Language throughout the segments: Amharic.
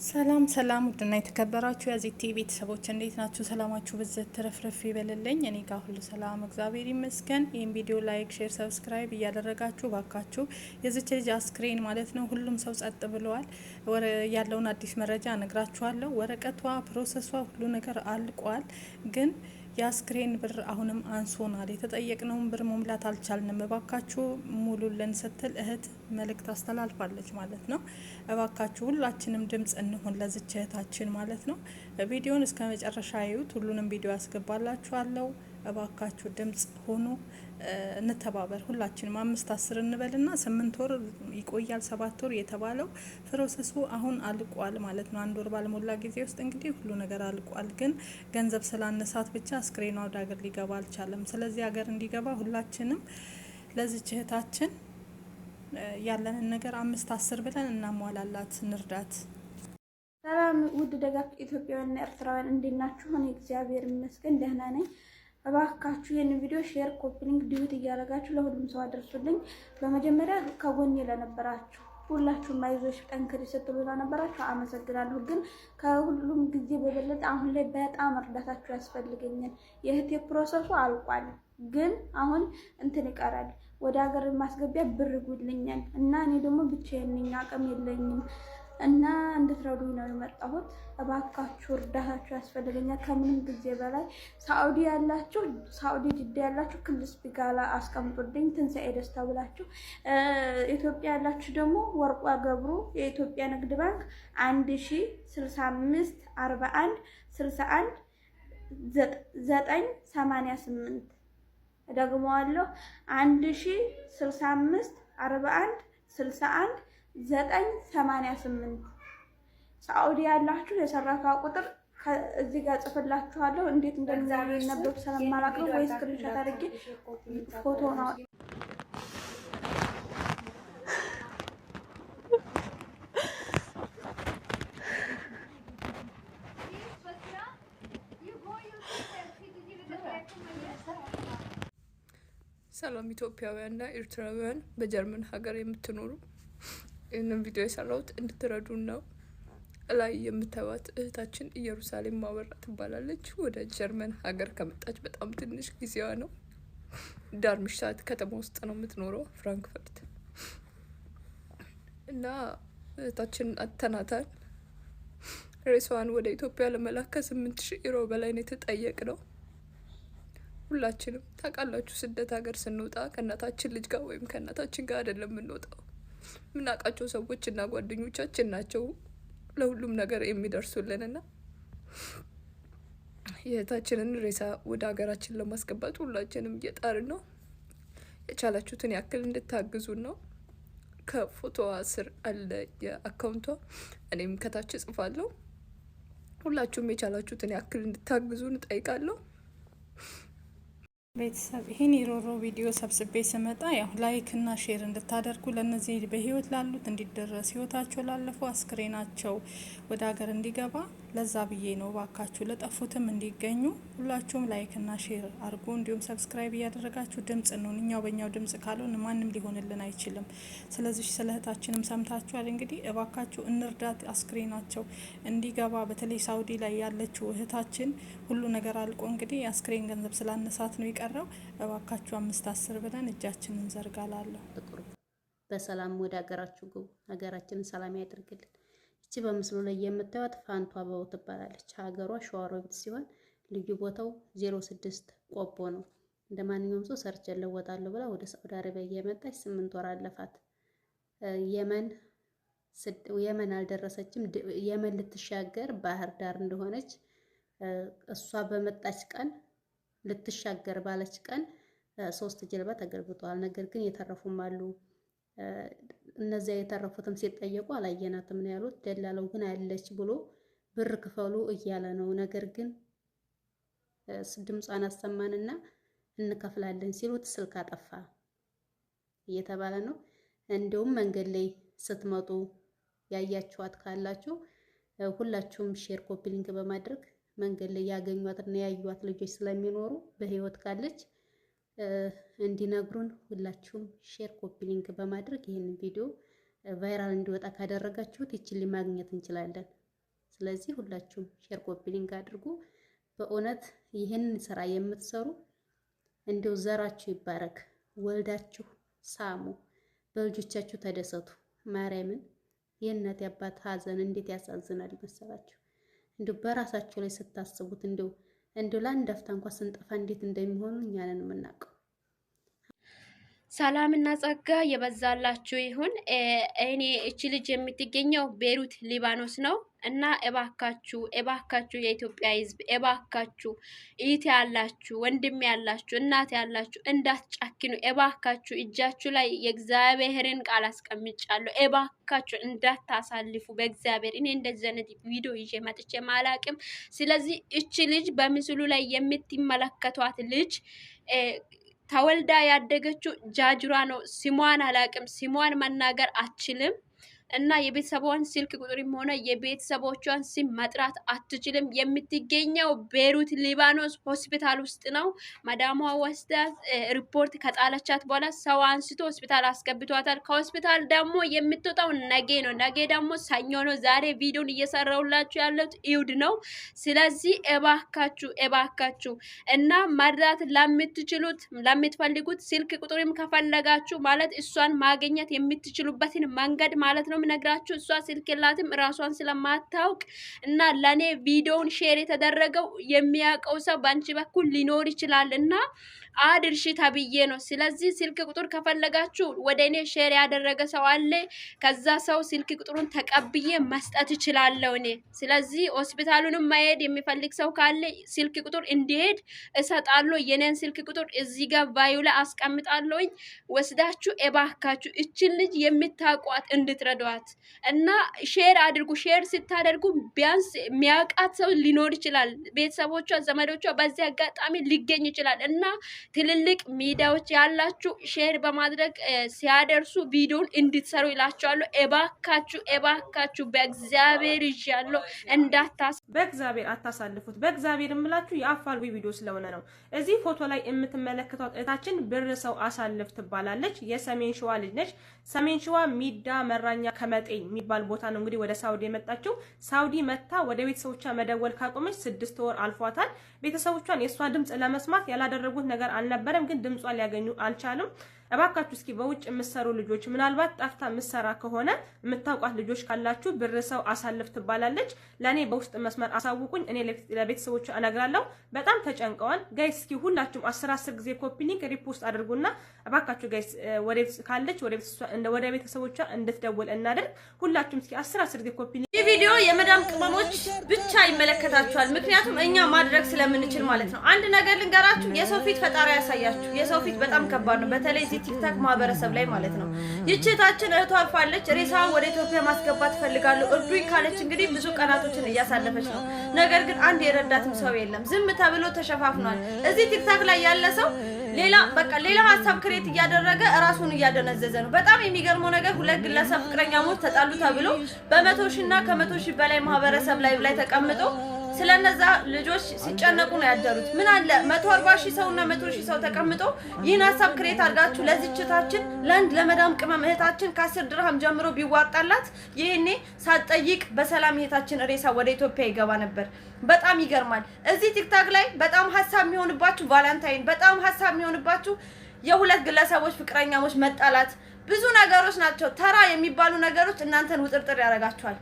ሰላም ሰላም ውድና የተከበራችሁ የዚህ ቲቪ ቤተሰቦች እንዴት ናችሁ? ሰላማችሁ ብዝት ትረፍረፍ ይበልልኝ። እኔ ጋር ሁሉ ሰላም እግዚአብሔር ይመስገን። ይህን ቪዲዮ ላይክ፣ ሼር፣ ሰብስክራይብ እያደረጋችሁ ባካችሁ የዚች ልጅ አስክሬን ማለት ነው ሁሉም ሰው ጸጥ ብለዋል። ያለውን አዲስ መረጃ እነግራችኋለሁ። ወረቀቷ ፕሮሰሷ ሁሉ ነገር አልቋል ግን የአስክሬን ብር አሁንም አንሶናል። የተጠየቅነውን ብር መሙላት አልቻልንም፣ እባካችሁ ሙሉልን ስትል እህት መልእክት አስተላልፋለች ማለት ነው። እባካችሁ ሁላችንም ድምጽ እንሆን ለዚች እህታችን ማለት ነው። ቪዲዮን እስከ መጨረሻ ያዩት፣ ሁሉንም ቪዲዮ ያስገባላችኋለሁ። እባካችሁ ድምጽ ሆኑ፣ እንተባበር። ሁላችንም 5-10 እንበልና 8 ወር ይቆያል 7 ወር የተባለው ፕሮሰሱ አሁን አልቋል ማለት ነው። 1 ወር ባልሞላ ጊዜ ውስጥ እንግዲህ ሁሉ ነገር አልቋል። ግን ገንዘብ ስላነሳት ብቻ አስክሬኗ ወደ ሀገር ሊገባ አልቻለም። ስለዚህ ሀገር እንዲገባ ሁላችንም ለዚች እህታችን ያለንን ነገር 5-10 ብለን እናሟላላት፣ እንርዳት። ሰላም ውድ ደጋግ ኢትዮጵያውያንና ኤርትራውያን እንዴት ናችሁ? እኔ እግዚአብሔር ይመስገን ደህና ነኝ። እባካችሁ ይህን ቪዲዮ ሼር፣ ኮፒ ሊንክ፣ ዲዩት እያደረጋችሁ ለሁሉም ሰው አድርሱልኝ። በመጀመሪያ ከጎኔ ለነበራችሁ ሁላችሁም አይዞሽ ጠንክሪ ስትሉ ለነበራችሁ አመሰግናለሁ። ግን ከሁሉም ጊዜ በበለጠ አሁን ላይ በጣም እርዳታችሁ ያስፈልገኛል። የእህቴ ፕሮሰሱ አልቋል፣ ግን አሁን እንትን ይቀራል። ወደ ሀገር ማስገቢያ ብር ይጉድልኛል እና እኔ ደግሞ ብቻዬን ነኝ፣ አቅም የለኝም እና እንድትረዱኝ ነው የመጣሁት። እባካችሁ እርዳታችሁ ያስፈልገኛል ከምንም ጊዜ በላይ። ሳኡዲ ያላችሁ፣ ሳኡዲ ጅዳ ያላችሁ ክልስ ቢጋላ አስቀምጡልኝ፣ ትንሣኤ ደስታ ብላችሁ። ኢትዮጵያ ያላችሁ ደግሞ ወርቋ ገብሩ የኢትዮጵያ ንግድ ባንክ 1065 41 61 988 ደግሞዋለሁ 1065 41 61 988 ሳኡዲ ያላችሁ የሰራካ ቁጥር እዚህ ጋር ጽፍላችኋለሁ። እንዴት እንደሚነበብ ስለማላውቅ ነው ወይ ስክሪንሾት አድርጌ ፎቶ ነው። ሰላም ኢትዮጵያውያንና ኤርትራውያን በጀርመን ሀገር የምትኖሩ ይህንን ቪዲዮ የሰራሁት እንድትረዱን ነው። ላይ የምታዩት እህታችን ኢየሩሳሌም ማወራ ትባላለች። ወደ ጀርመን ሀገር ከመጣች በጣም ትንሽ ጊዜዋ ነው። ዳርምሽታት ከተማ ውስጥ ነው የምትኖረው፣ ፍራንክፈርት እና እህታችን አተናታል። ሬሷን ወደ ኢትዮጵያ ለመላክ ከ8,000 ዩሮ በላይ ነው የተጠየቅነው። ሁላችንም ታውቃላችሁ፣ ስደት ሀገር ስንወጣ ከእናታችን ልጅ ጋር ወይም ከእናታችን ጋር አይደለም የምንወጣው። ምናውቃቸው ሰዎች እና ጓደኞቻችን ናቸው ለሁሉም ነገር የሚደርሱልንና የእህታችንን ሬሳ ወደ ሀገራችን ለማስገባት ሁላችንም እየጣርን ነው። የቻላችሁትን ያክል እንድታግዙን ነው። ከፎቶዋ ስር አለ የአካውንቷ፣ እኔም ከታች እጽፋለሁ። ሁላችሁም የቻላችሁትን ያክል እንድታግዙን እጠይቃለሁ። ቤተሰብ ይህን የሮሮ ቪዲዮ ሰብስቤ ስመጣ ያው ላይክ እና ሼር እንድታደርጉ ለነዚህ በህይወት ላሉት እንዲደረስ ህይወታቸው ላለፈው አስክሬናቸው ወደ ሀገር እንዲገባ ለዛ ብዬ ነው። ባካችሁ ለጠፉትም እንዲገኙ ሁላችሁም ላይክ እና ሼር አድርጉ። እንዲሁም ሰብስክራይብ እያደረጋችሁ ድምጽ ነው። እኛው በእኛው ድምጽ ካልሆን ማንም ሊሆንልን አይችልም። ስለዚህ ስለ እህታችንም ሰምታችኋል። እንግዲህ እባካችሁ እንርዳት፣ አስክሬናቸው እንዲገባ። በተለይ ሳውዲ ላይ ያለችው እህታችን ሁሉ ነገር አልቆ እንግዲህ አስክሬን ገንዘብ ስላነሳት ነው የቀረው። እባካችሁ 5-10 ብለን እጃችንን ዘርጋላለሁ። በሰላም ወደ ሀገራችሁ ግቡ። ሀገራችንን ሰላም ያደርግልን። እቺ በምስሉ ላይ የምታዩት ፋንቷ አበባው ትባላለች። ሀገሯ ሸዋሮቢት ሲሆን ልዩ ቦታው 06 ቆቦ ነው። እንደ ማንኛውም ሰው ሰርች ለወጣለሁ ብላ ወደ ሳውዲ አረቢያ እየመጣች 8 ወር አለፋት። የመን አልደረሰችም። የመን ልትሻገር ባህር ዳር እንደሆነች እሷ በመጣች ቀን ልትሻገር ባለች ቀን 3 ጀልባ ተገልብጠዋል። ነገር ግን የተረፉም አሉ። እነዚያ የተረፉትም ሲጠየቁ አላየናትም ነው ያሉት። ደላለው ግን አለች ብሎ ብር ክፈሉ እያለ ነው። ነገር ግን ድምጿን አሰማንና እንከፍላለን ሲሉት ስልክ አጠፋ እየተባለ ነው። እንደውም መንገድ ላይ ስትመጡ ያያችኋት ካላችሁ ሁላችሁም ሼር ኮፒ ሊንክ በማድረግ መንገድ ላይ ያገኟትና ያዩት ልጆች ስለሚኖሩ በህይወት ካለች እንዲነግሩን ሁላችሁም ሼር ኮፒ ሊንክ በማድረግ ይሄንን ቪዲዮ ቫይራል እንዲወጣ ካደረጋችሁት ይችል ማግኘት እንችላለን። ስለዚህ ሁላችሁም ሼር ኮፒ ሊንክ አድርጉ። በእውነት ይህን ስራ የምትሰሩ እንደው ዘራችሁ ይባረክ፣ ወልዳችሁ ሳሙ፣ በልጆቻችሁ ተደሰቱ። ማርያምን የእናት ያባት ሀዘን እንዴት ያሳዝናል መሰላችሁ። እንደው በራሳችሁ ላይ ስታስቡት እንደው ለአንድ አፍታ እንኳን ስንጠፋ እንዴት እንደሚሆኑ እኛ ነን የምናውቀው። ሰላምና ጸጋ የበዛላችሁ ይሁን። እኔ እቺ ልጅ የምትገኘው ቤሩት ሊባኖስ ነው እና እባካችሁ የኢትዮጵያ ሕዝብ እባካችሁ እህት ያላችሁ ወንድም ያላችሁ እናት ያላችሁ እንዳትጨክኑ። እባካችሁ እጃችሁ ላይ የእግዚአብሔርን ቃል አስቀምጫለሁ። እባካችሁ እንዳታሳልፉ በእግዚአብሔር። እኔ እንደዚህ አይነት ቪዲዮ ይዤ መጥቼ ማላቅም። ስለዚህ እቺ ልጅ በምስሉ ላይ የምትመለከቷት ልጅ ተወልዳ ያደገችው ጃጅራ ነው። ስሟን አላቅም፣ ስሟን መናገር አትችልም እና የቤተሰቧን ስልክ ቁጥርም ሆነ የቤተሰቦቿን ስም መጥራት አትችልም። የምትገኘው ቤሩት ሊባኖስ ሆስፒታል ውስጥ ነው። ማዳሟ ወስዳ ሪፖርት ከጣለቻት በኋላ ሰው አንስቶ ሆስፒታል አስገብቷታል። ከሆስፒታል ደግሞ የምትወጣው ነገ ነው። ነገ ደግሞ ሰኞ ነው። ዛሬ ቪዲዮን እየሰራሁላችሁ ያለሁት እሑድ ነው። ስለዚህ እባካችሁ እና መርዳት ለምትችሉት ለምትፈልጉት ስልክ ቁጥርም ከፈለጋችሁ ማለት እሷን ማግኘት የምትችሉበትን መንገድ ማለት ነው ነግራችሁ። እሷ ስልክ የላትም ራሷን ስለማታውቅ እና ለኔ ቪዲዮውን ሼር የተደረገው የሚያውቀው ሰው ባንቺ በኩል ሊኖር ይችላል እና አድርሺ ተብዬ ነው። ስለዚህ ስልክ ቁጥር ከፈለጋችሁ ወደ እኔ ሼር ያደረገ ሰው አለ። ከዛ ሰው ስልክ ቁጥሩን ተቀብዬ መስጠት እችላለሁ እኔ። ስለዚህ ሆስፒታሉንም መሄድ የሚፈልግ ሰው ካለ ስልክ ቁጥር እንዲሄድ እሰጣለሁ። የኔን ስልክ ቁጥር እዚህ ጋር ባዩ ላይ አስቀምጣለሁኝ። ወስዳችሁ እባካችሁ እችን ልጅ የምታውቋት እንድትረዷት እና ሼር አድርጉ። ሼር ስታደርጉ ቢያንስ የሚያውቃት ሰው ሊኖር ይችላል። ቤተሰቦቿ፣ ዘመዶቿ በዚህ አጋጣሚ ሊገኝ ይችላል እና ትልልቅ ሚዲያዎች ያላችሁ ሼር በማድረግ ሲያደርሱ ቪዲዮን እንድትሰሩ ይላችኋለሁ። እባካችሁ በእግዚአብሔር ይዣለሁ በእግዚአብሔር አታሳልፉት። በእግዚአብሔር እምላችሁ የአፋልጉ ቪዲዮ ስለሆነ ነው። እዚህ ፎቶ ላይ የምትመለከቷት እህታችን ብር ሰው አሳልፍ ትባላለች። የሰሜን ሸዋ ልጅ ነች። ሰሜን ሸዋ ሚዳ መራኛ ከመጤ የሚባል ቦታ ነው እንግዲህ ወደ ሳውዲ የመጣችው። ሳውዲ መታ ወደ ቤተሰቦቿ መደወል ካቆመች 6 ወር አልፏታል። ቤተሰቦቿን የሷ ድምጽ ለመስማት ያላደረጉት ነገር አልነበረም፣ ግን ድምጿን ሊያገኙ አልቻሉም። እባካችሁ እስኪ በውጭ የምትሰሩ ልጆች ምናልባት ጠፍታ የምትሰራ ከሆነ የምታውቋት ልጆች ካላችሁ ብር ሰው አሳልፍ ትባላለች። ለኔ በውስጥ መስመር አሳውቁኝ፣ እኔ ለቤተሰቦቿ እነግራለሁ። በጣም ተጨንቀዋል ጋይስ። እስኪ ሁላችሁም 10 ጊዜ ኮፒ ሊንክ ሪፖስት አድርጉና እባካችሁ ጋይስ ወደ ቤተሰቦቿ እንድትደውል እናደርግ። ሁላችሁም እስኪ 10 ጊዜ ኮፒ ሊንክ። ይህ ቪዲዮ የመዳም ቅመሞች ብቻ ይመለከታችኋል፣ ምክንያቱም እኛ ማድረግ ስለምንችል ማለት ነው። አንድ ነገር ልንገራችሁ፣ የሰው ፊት ፈጣሪ ያሳያችሁ። የሰው ፊት በጣም ከባድ ነው፣ በተለይ ቲክታክ ማህበረሰብ ላይ ማለት ነው። ይችታችን እህቷ አልፋለች። ሬሳውን ወደ ኢትዮጵያ ማስገባት ፈልጋለሁ እርዱኝ ካለች እንግዲህ ብዙ ቀናቶችን እያሳለፈች ነው። ነገር ግን አንድ የረዳትም ሰው የለም። ዝም ተብሎ ተሸፋፍኗል። እዚህ ቲክታክ ላይ ያለ ሰው ሌላ ሀሳብ ክሬት እያደረገ ራሱን እያደነዘዘ ነው። በጣም የሚገርመው ነገር ሁለት ግለሰብ ፍቅረኛሞች ተጣሉ ተብሎ በ100,000 እና ከ100,000 በላይ ማህበረሰብ ላይ ተቀምጦ ስለነዛ ልጆች ሲጨነቁ ነው ያደሩት። ምን አለ 140,000 ሰውና 100,000 ሰው ተቀምጦ ይህን ሀሳብ ክሬት አድርጋችሁ ለዚችታችን ለአንድ ለመዳም ቅመም እህታችን ከ10 ድርሃም ጀምሮ ቢዋጣላት ይሄኔ ሳትጠይቅ በሰላም እህታችን ሬሳ ወደ ኢትዮጵያ ይገባ ነበር። በጣም ይገርማል። እዚህ ቲክታክ ላይ በጣም ሀሳብ የሚሆንባችሁ ቫለንታይን፣ በጣም ሀሳብ የሚሆንባችሁ የሁለት ግለሰቦች ፍቅረኛሞች መጣላት፣ ብዙ ነገሮች ናቸው። ተራ የሚባሉ ነገሮች እናንተን ውጥርጥር ያደርጋችኋል።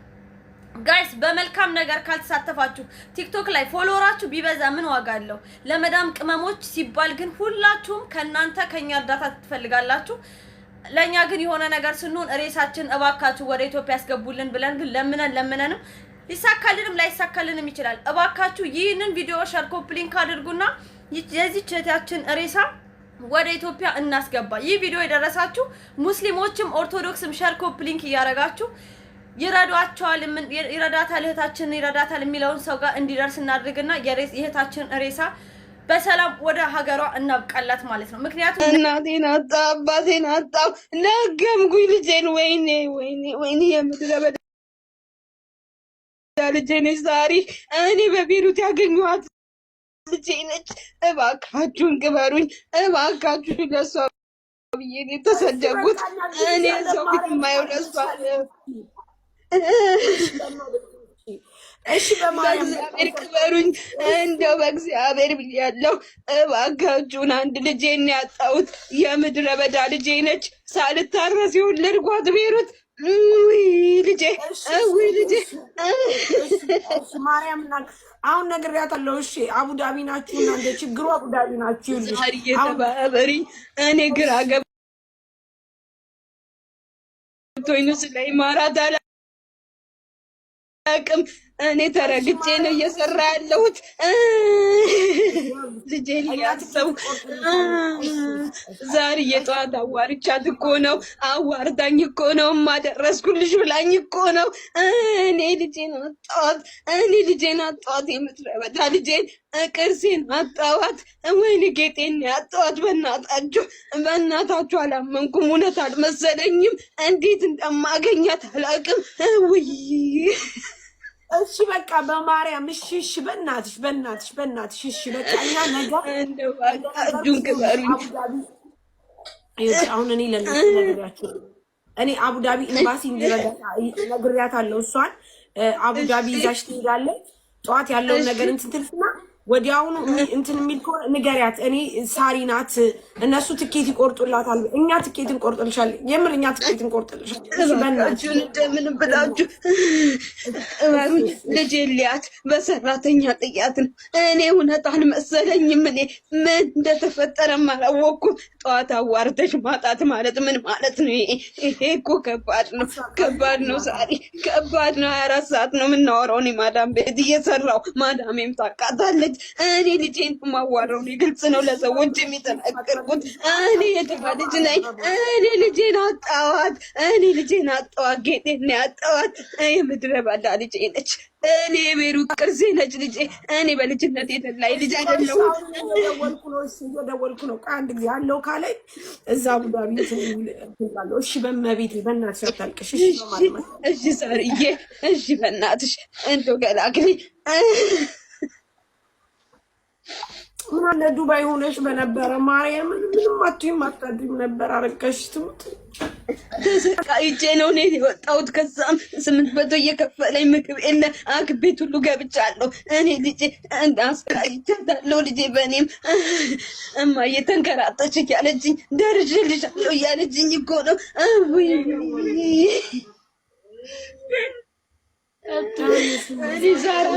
ጋይስ በመልካም ነገር ካልተሳተፋችሁ ቲክቶክ ላይ ፎሎወራችሁ ቢበዛ ምን ዋጋ አለው? ለመዳም ቅመሞች ሲባል ግን ሁላችሁም ከኛ እርዳታ ትፈልጋላችሁ። ለኛ ግን የሆነ ነገር ስንሆን ሬሳችን እባካችሁ ወደ ኢትዮጵያ ያስገቡልን ብለን ግን ለምነንም ሊሳካልንም ላይሳካልንም ይችላል። እባካችሁ ይህንን ቪዲዮ ሼር ኮፒ ሊንክ አድርጉና የዚህ ቸታችን ሬሳ ወደ ኢትዮጵያ እናስገባ። ይህ ቪዲዮ የደረሳችሁ ሙስሊሞችም ኦርቶዶክስም ሼር ኮፒ ሊንክ እያደረጋችሁ ይረዷቸዋል። ይረዳታል እህታችን ይረዳታል የሚለውን ሰው ጋር እንዲደርስ እናድርግና የእህታችን ሬሳ በሰላም ወደ ሀገሯ እናብቃላት ማለት ነው። ምክንያቱም እናቴን አጣ አባቴን አጣ ነገምኩኝ ልጄን። ወይኔ የምድረ በዳ ልጄ ነች ዛሬ እኔ በቤሩት ያገኘኋት ልጄ ነች። እባካችሁን ቅበሩኝ፣ እባካችሁ ለሷ ብዬ ነው የተሰደብኩት። እኔ ሰው ፊት የማየው ለሷ እሺ በማርያም በእግዚአብሔር ክበሩኝ። እንደው በእግዚአብሔር ብያለሁ። እባካችሁን አንድ ልጄን ያጣሁት የምድረ በዳ ልጄ ነች። ሳልታረስ የወለድኳት ቤሩት። ውይ ልጄ፣ ውይ ልጄ። ማርያም አሁን ነግሬያታለሁ። እሺ አቡዳቢ ናችሁ እናንተ፣ ችግሩ አቡዳቢ ናችሁ። ዛሬ የተባበሪኝ እኔ ግራ ገብቶኝ ነው ስለ ኢማራት አላውቅም። እኔ ተረግጬ ነው እየሰራ ያለሁት። ልጄን እያሰብኩ ዛሬ የጠዋት አዋርቻት እኮ ነው፣ አዋርዳኝ እኮ ነው፣ ማደረስኩልሽ ብላኝ እኮ ነው። እኔ ልጄን አጣኋት፣ እኔ ልጄን አጣኋት። የምድረ በዳ ልጄን ቅርሴን አጣኋት። ወይኔ ጌጤን ያጣኋት። በእናታችሁ አላመንኩም። እውነት አልመሰለኝም። እንዴት እንደማገኛት አላውቅም። ውይ እሺ በቃ በማርያም እሺ፣ እሺ በእናትሽ እሺ በቃ እኛ ነገር እንደው እጁን ክበሩኝ። አሁን እኔ ለነሱ ነግሬያቸው እኔ አቡዳቢ ኤምባሲ እንዲረዳ ነግሬያታለሁ። እሷን አቡዳቢ ይዛሽ ትሄዳለች። ጠዋት ያለውን ነገር እንትን ትልና ወዲያውኑ እንትን የሚል ከሆነ ንገሪያት። እኔ ሳሪ ናት፣ እነሱ ትኬት ይቆርጡላታል። እኛ ትኬት እንቆርጥልሻለን። የምር እኛ ትኬት እንቆርጥልሻለን። እባካችሁን እንደምን ብላችሁ እባክኝ ልጄን ሊያት በሰራተኛ ጥያት ነው። እኔ እውነት አልመሰለኝም። እኔ ምን እንደተፈጠረም አላወኩም። ጠዋት አዋርደሽ ማጣት ማለት ምን ማለት ነው? ይሄ እኮ ከባድ ነው፣ ከባድ ነው ሳሪ፣ ከባድ ነው። 24 ሰዓት ነው የምናወራው። እኔ ማዳም ቤት እየሰራው ማዳሜም ታውቃታለች። እኔ ልጄን ማዋራው ግልጽ ነው፣ ለሰዎች የሚተናገርኩት። እኔ የድሃ ልጅ ነኝ። እኔ ልጄን አጣኋት፣ ጌጤን ያጣኋት። የምድረ በዳ ልጄ ነች። እኔ የቤሩት ቅርሴ ነች ልጄ። እኔ በልጅነት የተላይ ልጅ አይደለሁም። እየደወልኩ ነው። ከአንድ ጊዜ አለው ካላይ እዛ አቡዳቢ ትላለሁ። እሺ በመቤት በእናትሽ አታልቅሽ። እሺ ሳርዬ፣ እሺ በእናትሽ እንደው ገላግሊ። ምን አለ ዱባይ ሆነሽ በነበረ ማርያም ምንም አትይም አታድሪም ነበር። አረቀሽ ትሙት ተሰቃይቼ ነው እኔ የወጣሁት። ከዛም 800 እየከፈለኝ ምግብ የለ አክቤት ሁሉ ገብቻለሁ። እኔ ልጄ እንዳስቃይቻታለሁ። ልጄ በእኔም እማዬ ተንከራተች እያለችኝ ደርሼልሻለሁ እያለችኝ እኮ ነው። እኔ ዛራ